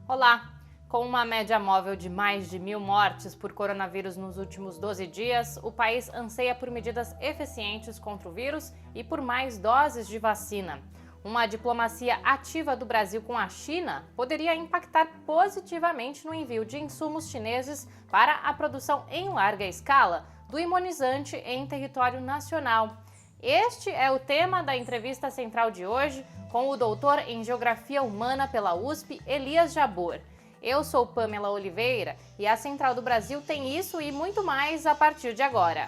Olá! Com uma média móvel de mais de 1.000 mortes por coronavírus nos últimos 12 dias, o país anseia por medidas eficientes contra o vírus e por mais doses de vacina. Uma diplomacia ativa do Brasil com a China poderia impactar positivamente no envio de insumos chineses para a produção em larga escala do imunizante em território nacional. Este é o tema da entrevista central de hoje com o doutor em Geografia Humana pela USP, Elias Jabbour. Eu sou Pamela Oliveira e a Central do Brasil tem isso e muito mais a partir de agora.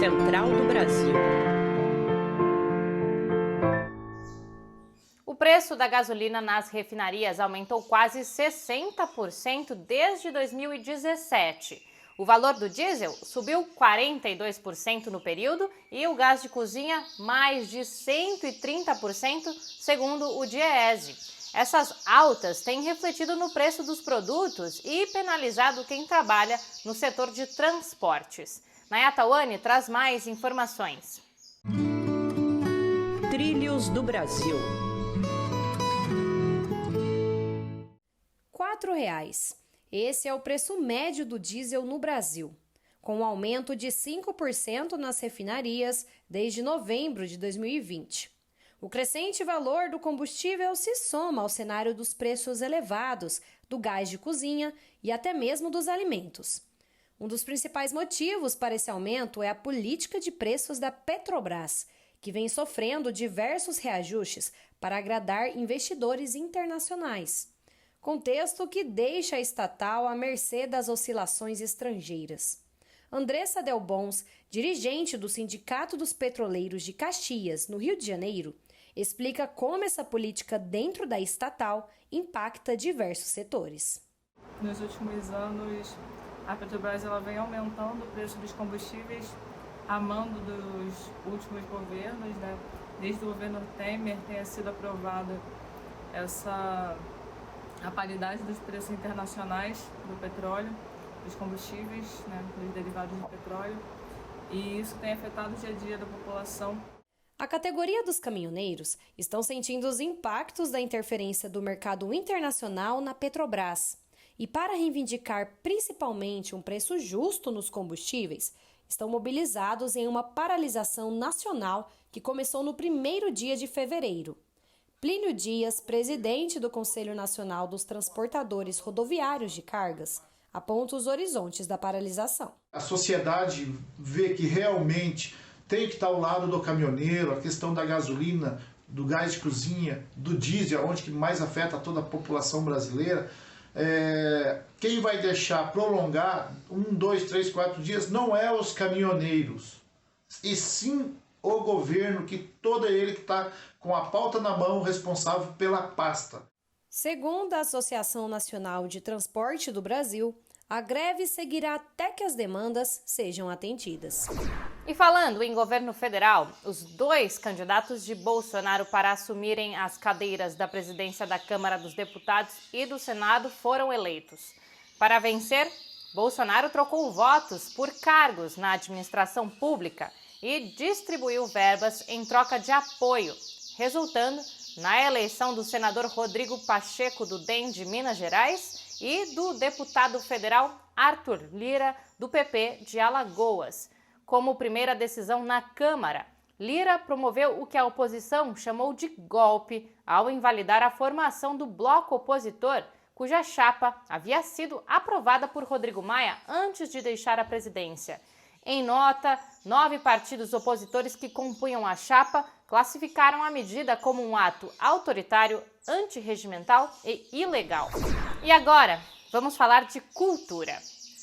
Central do Brasil. O preço da gasolina nas refinarias aumentou quase 60% desde 2017. O valor do diesel subiu 42% no período e o gás de cozinha mais de 130%, segundo o Diese. Essas altas têm refletido no preço dos produtos e penalizado quem trabalha no setor de transportes. Nayata Wani traz mais informações. Trilhos do Brasil. R$4. Esse é o preço médio do diesel no Brasil, com um aumento de 5% nas refinarias desde novembro de 2020. O crescente valor do combustível se soma ao cenário dos preços elevados do gás de cozinha e até mesmo dos alimentos. Um dos principais motivos para esse aumento é a política de preços da Petrobras, que vem sofrendo diversos reajustes para agradar investidores internacionais. Contexto que deixa a estatal à mercê das oscilações estrangeiras. Andressa Delbons, dirigente do Sindicato dos Petroleiros de Caxias, no Rio de Janeiro, explica como essa política dentro da estatal impacta diversos setores. Nos últimos anos, a Petrobras vem aumentando o preço dos combustíveis a mando dos últimos governos, né? Desde o governo Temer tenha sido aprovada a paridade dos preços internacionais do petróleo, dos combustíveis, né, dos derivados do petróleo, e isso tem afetado o dia a dia da população. A categoria dos caminhoneiros estão sentindo os impactos da interferência do mercado internacional na Petrobras. E para reivindicar principalmente um preço justo nos combustíveis, estão mobilizados em uma paralisação nacional que começou no primeiro dia de fevereiro. Plínio Dias, presidente do Conselho Nacional dos Transportadores Rodoviários de Cargas, aponta os horizontes da paralisação. A sociedade vê que realmente tem que estar ao lado do caminhoneiro, a questão da gasolina, do gás de cozinha, do diesel, onde que mais afeta toda a população brasileira. Quem vai deixar prolongar 1, 2, 3, 4 dias não é os caminhoneiros, e sim o governo, que todo ele que está com a pauta na mão, responsável pela pasta. Segundo a Associação Nacional de Transporte do Brasil, a greve seguirá até que as demandas sejam atendidas. E falando em governo federal, os dois candidatos de Bolsonaro para assumirem as cadeiras da presidência da Câmara dos Deputados e do Senado foram eleitos. Para vencer, Bolsonaro trocou votos por cargos na administração pública e distribuiu verbas em troca de apoio, resultando na eleição do senador Rodrigo Pacheco, do DEM de Minas Gerais, e do deputado federal Arthur Lira, do PP de Alagoas. Como primeira decisão na Câmara, Lira promoveu o que a oposição chamou de golpe ao invalidar a formação do bloco opositor, cuja chapa havia sido aprovada por Rodrigo Maia antes de deixar a presidência. Em nota, 9 partidos opositores que compunham a chapa classificaram a medida como um ato autoritário, antirregimental e ilegal. E agora, vamos falar de cultura.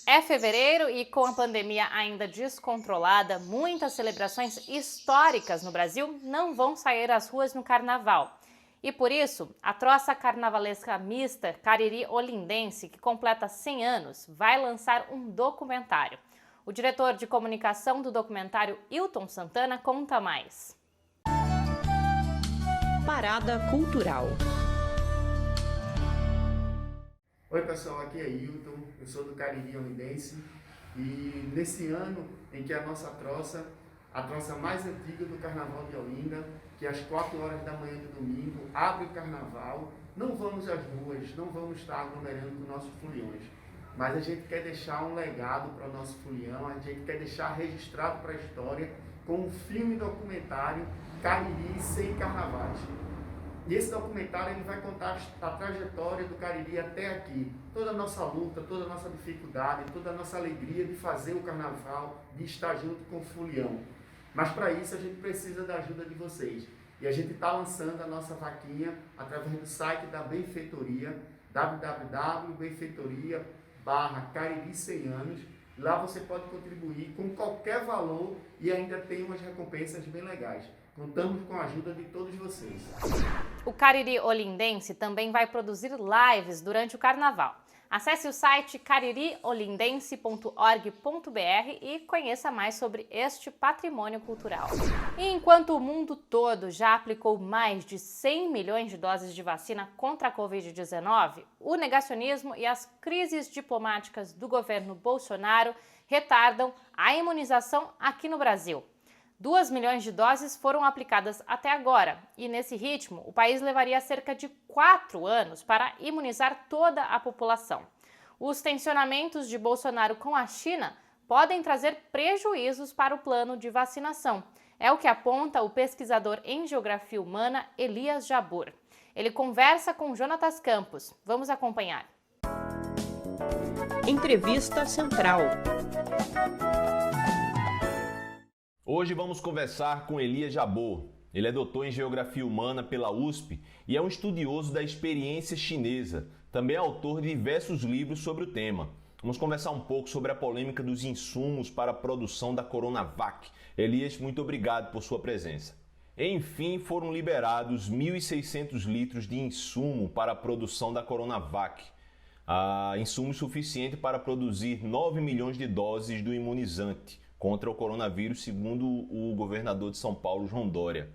É fevereiro e com a pandemia ainda descontrolada, muitas celebrações históricas no Brasil não vão sair às ruas no carnaval. E por isso, a troça carnavalesca mista Cariri Olindense, que completa 100 anos, vai lançar um documentário. O diretor de comunicação do documentário, Hilton Santana, conta mais. Parada Cultural. Oi pessoal, aqui é Hilton, eu sou do Cariri Olindense e nesse ano em que a nossa troça, a troça mais antiga do Carnaval de Olinda, que às 4 horas da manhã de domingo abre o carnaval. Não vamos às ruas, não vamos estar aglomerando com nossos foliões, mas a gente quer deixar um legado para o nosso folião, a gente quer deixar registrado para a história com um filme documentário Cariri sem carnavais. E esse documentário ele vai contar a trajetória do Cariri até aqui, toda a nossa luta, toda a nossa dificuldade, toda a nossa alegria de fazer o carnaval, de estar junto com o folião. Mas para isso a gente precisa da ajuda de vocês. E a gente está lançando a nossa vaquinha através do site da Benfeitoria, www.benfeitoria.com/Cariri 100 anos. Lá você pode contribuir com qualquer valor e ainda tem umas recompensas bem legais. Contamos com a ajuda de todos vocês. O Cariri Olindense também vai produzir lives durante o Carnaval. Acesse o site caririolindense.org.br e conheça mais sobre este patrimônio cultural. E enquanto o mundo todo já aplicou mais de 100 milhões de doses de vacina contra a Covid-19, o negacionismo e as crises diplomáticas do governo Bolsonaro retardam a imunização aqui no Brasil. 2 milhões de doses foram aplicadas até agora e, nesse ritmo, o país levaria cerca de 4 anos para imunizar toda a população. Os tensionamentos de Bolsonaro com a China podem trazer prejuízos para o plano de vacinação. É o que aponta o pesquisador em geografia humana Elias Jabbour. Ele conversa com Jonatas Campos. Vamos acompanhar. Entrevista Central. Hoje vamos conversar com Elias Jabbour. Ele é doutor em Geografia Humana pela USP e é um estudioso da experiência chinesa. Também é autor de diversos livros sobre o tema. Vamos conversar um pouco sobre a polêmica dos insumos para a produção da Coronavac. Elias, muito obrigado por sua presença. Enfim, foram liberados 1.600 litros de insumo para a produção da Coronavac. Insumo suficiente para produzir 9 milhões de doses do imunizante contra o coronavírus, segundo o governador de São Paulo, João Dória.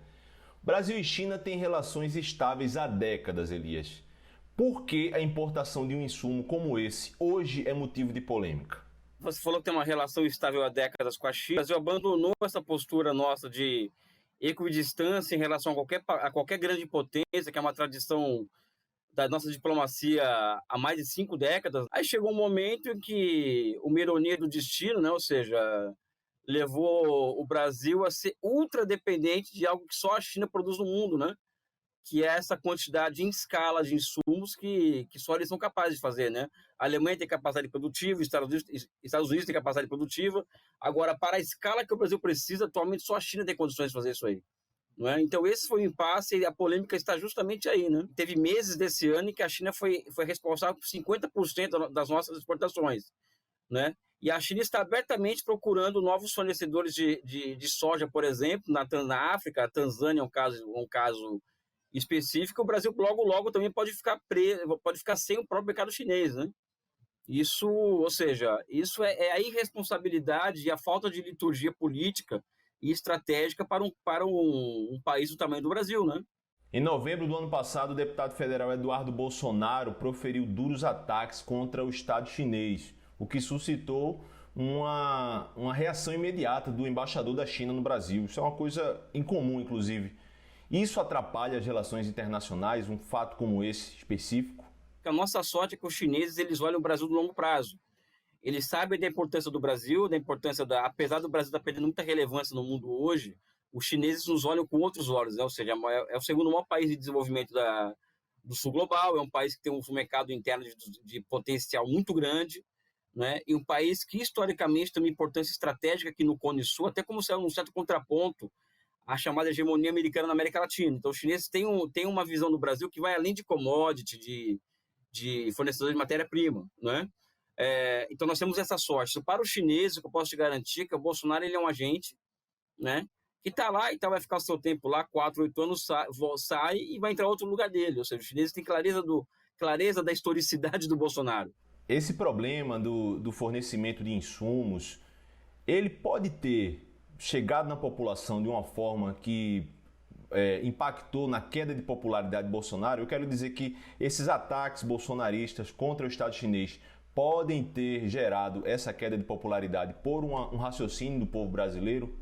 Brasil e China têm relações estáveis há décadas, Elias. Por que a importação de um insumo como esse hoje é motivo de polêmica? Você falou que tem uma relação estável há décadas com a China. O Brasil abandonou essa postura nossa de equidistância em relação a qualquer grande potência, que é uma tradição da nossa diplomacia há mais de 5 décadas. Aí chegou um momento em que uma ironia do destino, né? Ou seja, levou o Brasil a ser ultra dependente de algo que só a China produz no mundo, né? Que é essa quantidade em escala de insumos que só eles são capazes de fazer, né? A Alemanha tem capacidade produtiva, Estados Unidos tem capacidade produtiva. Agora, para a escala que o Brasil precisa, atualmente só a China tem condições de fazer isso aí. Não é? Então, esse foi o impasse e a polêmica está justamente aí, né? Teve meses desse ano em que a China foi responsável por 50% das nossas exportações, né? E a China está abertamente procurando novos fornecedores de soja, por exemplo, na África. A Tanzânia é um caso específico. O Brasil logo também pode ficar sem o próprio mercado chinês, né? Isso, ou seja, isso é a irresponsabilidade e a falta de liturgia política e estratégica para um país do tamanho do Brasil, né? Em novembro do ano passado, o deputado federal Eduardo Bolsonaro proferiu duros ataques contra o Estado chinês, o que suscitou uma reação imediata do embaixador da China no Brasil. Isso é uma coisa incomum, inclusive. Isso atrapalha as relações internacionais, um fato como esse específico? A nossa sorte é que os chineses eles olham o Brasil no longo prazo. Eles sabem da importância do Brasil, apesar do Brasil estar perdendo muita relevância no mundo hoje, os chineses nos olham com outros olhos, né? Ou seja, é o segundo maior país de desenvolvimento do sul global, é um país que tem um mercado interno de potencial muito grande, né? E um país que historicamente tem uma importância estratégica aqui no Cone Sul, até como um certo contraponto à chamada hegemonia americana na América Latina. Então, os chineses têm uma visão do Brasil que vai além de commodity, de fornecedores de matéria-prima, né? Então, nós temos essa sorte. Então, para os chineses, o que eu posso te garantir é que o Bolsonaro ele é um agente, né? Que está lá, então vai ficar o seu tempo lá, 4, 8 anos, sai e vai entrar em outro lugar dele. Ou seja, os chineses têm clareza da historicidade do Bolsonaro. Esse problema do fornecimento de insumos, ele pode ter chegado na população de uma forma que impactou na queda de popularidade de Bolsonaro. Eu quero dizer que esses ataques bolsonaristas contra o Estado chinês podem ter gerado essa queda de popularidade por um raciocínio do povo brasileiro?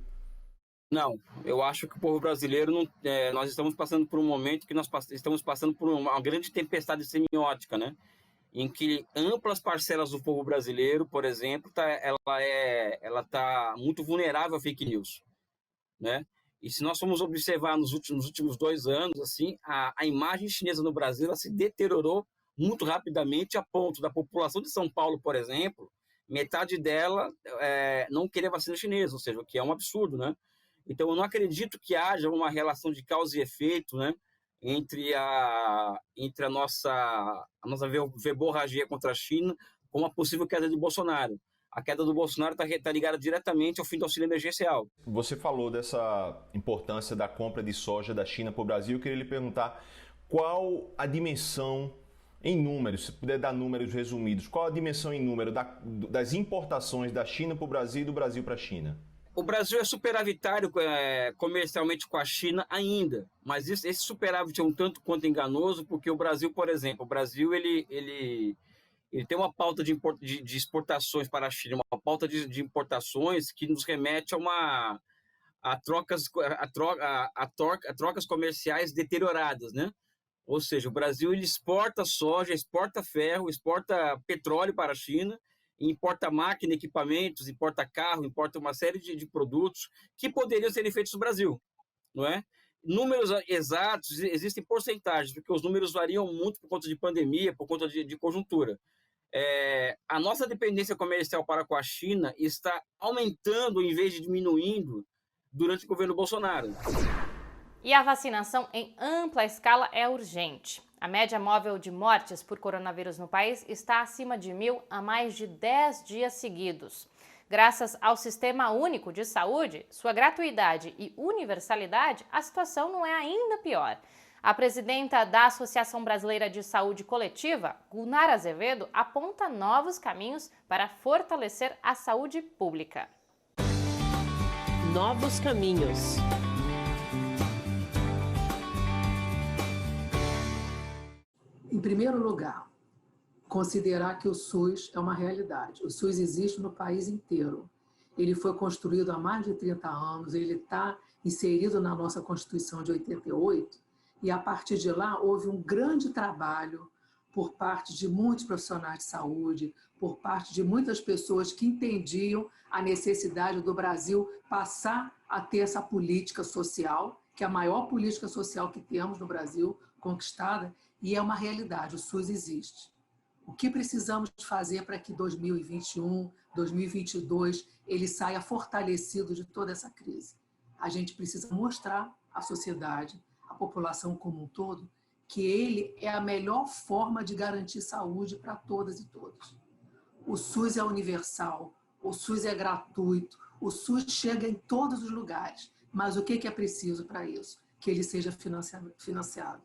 Não, eu acho que o povo brasileiro, nós estamos passando por um momento que nós estamos passando por uma grande tempestade semiótica, né? Em que amplas parcelas do povo brasileiro, por exemplo, ela está muito vulnerável a fake news, né? E se nós formos observar nos últimos 2 anos, assim, a imagem chinesa no Brasil ela se deteriorou muito rapidamente, a ponto da população de São Paulo, por exemplo, metade dela não querer vacina chinesa, ou seja, o que é um absurdo, né? Então, eu não acredito que haja uma relação de causa e efeito, né, entre a nossa verborragia contra a China com a possível queda de Bolsonaro. A queda do Bolsonaro está ligada diretamente ao fim do auxílio emergencial. Você falou dessa importância da compra de soja da China para o Brasil. Eu queria lhe perguntar qual a dimensão em números, se puder dar números resumidos, qual a dimensão em número das importações da China para o Brasil e do Brasil para a China? O Brasil é superavitário comercialmente com a China ainda, mas esse superávit é um tanto quanto enganoso, porque o Brasil, por exemplo, ele tem uma pauta de exportações para a China, uma pauta de importações que nos remete a trocas comerciais deterioradas, né? Ou seja, o Brasil ele exporta soja, exporta ferro, exporta petróleo para a China, importa máquina, equipamentos, importa carro, importa uma série de produtos que poderiam ser feitos no Brasil, não é? Números exatos, existem porcentagens, porque os números variam muito por conta de pandemia, por conta de conjuntura. A nossa dependência comercial para com a China está aumentando em vez de diminuindo durante o governo Bolsonaro. E a vacinação em ampla escala é urgente. A média móvel de mortes por coronavírus no país está acima de 1.000 há mais de 10 dias seguidos. Graças ao Sistema Único de Saúde, sua gratuidade e universalidade, a situação não é ainda pior. A presidenta da Associação Brasileira de Saúde Coletiva, Gunnar Azevedo, aponta novos caminhos para fortalecer a saúde pública. Novos caminhos. Em primeiro lugar, considerar que o SUS é uma realidade. O SUS existe no país inteiro. Ele foi construído há mais de 30 anos, ele está inserido na nossa Constituição de 88, e a partir de lá houve um grande trabalho por parte de muitos profissionais de saúde, por parte de muitas pessoas que entendiam a necessidade do Brasil passar a ter essa política social, que é a maior política social que temos no Brasil, conquistada, e é uma realidade, o SUS existe. O que precisamos fazer para que 2021, 2022, ele saia fortalecido de toda essa crise? A gente precisa mostrar à sociedade, à população como um todo, que ele é a melhor forma de garantir saúde para todas e todos. O SUS é universal, o SUS é gratuito, o SUS chega em todos os lugares. Mas o que é preciso para isso? Que ele seja financiado.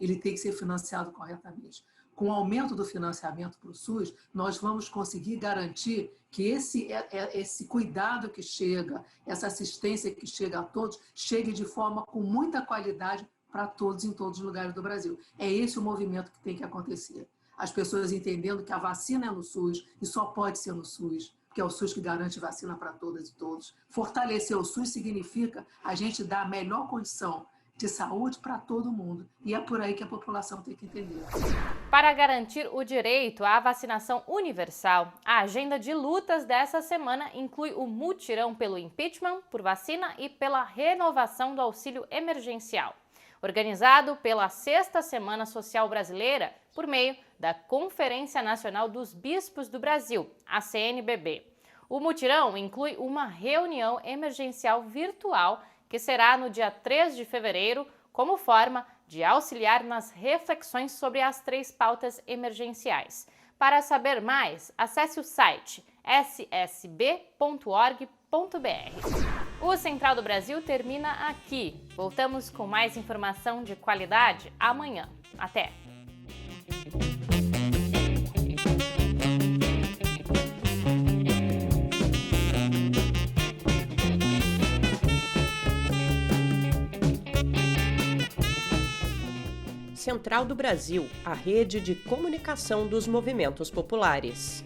Ele tem que ser financiado corretamente. Com o aumento do financiamento para o SUS, nós vamos conseguir garantir que esse cuidado que chega, essa assistência que chega a todos, chegue de forma com muita qualidade para todos em todos os lugares do Brasil. É esse o movimento que tem que acontecer. As pessoas entendendo que a vacina é no SUS e só pode ser no SUS, porque é o SUS que garante vacina para todas e todos. Fortalecer o SUS significa a gente dar a melhor condição de saúde para todo mundo. E é por aí que a população tem que entender. Para garantir o direito à vacinação universal, a agenda de lutas dessa semana inclui o mutirão pelo impeachment por vacina e pela renovação do auxílio emergencial, organizado pela 6ª Semana Social Brasileira por meio da Conferência Nacional dos Bispos do Brasil, a CNBB. O mutirão inclui uma reunião emergencial virtual que será no dia 3 de fevereiro, como forma de auxiliar nas reflexões sobre as 3 pautas emergenciais. Para saber mais, acesse o site ssb.org.br. O Central do Brasil termina aqui. Voltamos com mais informação de qualidade amanhã. Até! Central do Brasil, a rede de comunicação dos movimentos populares.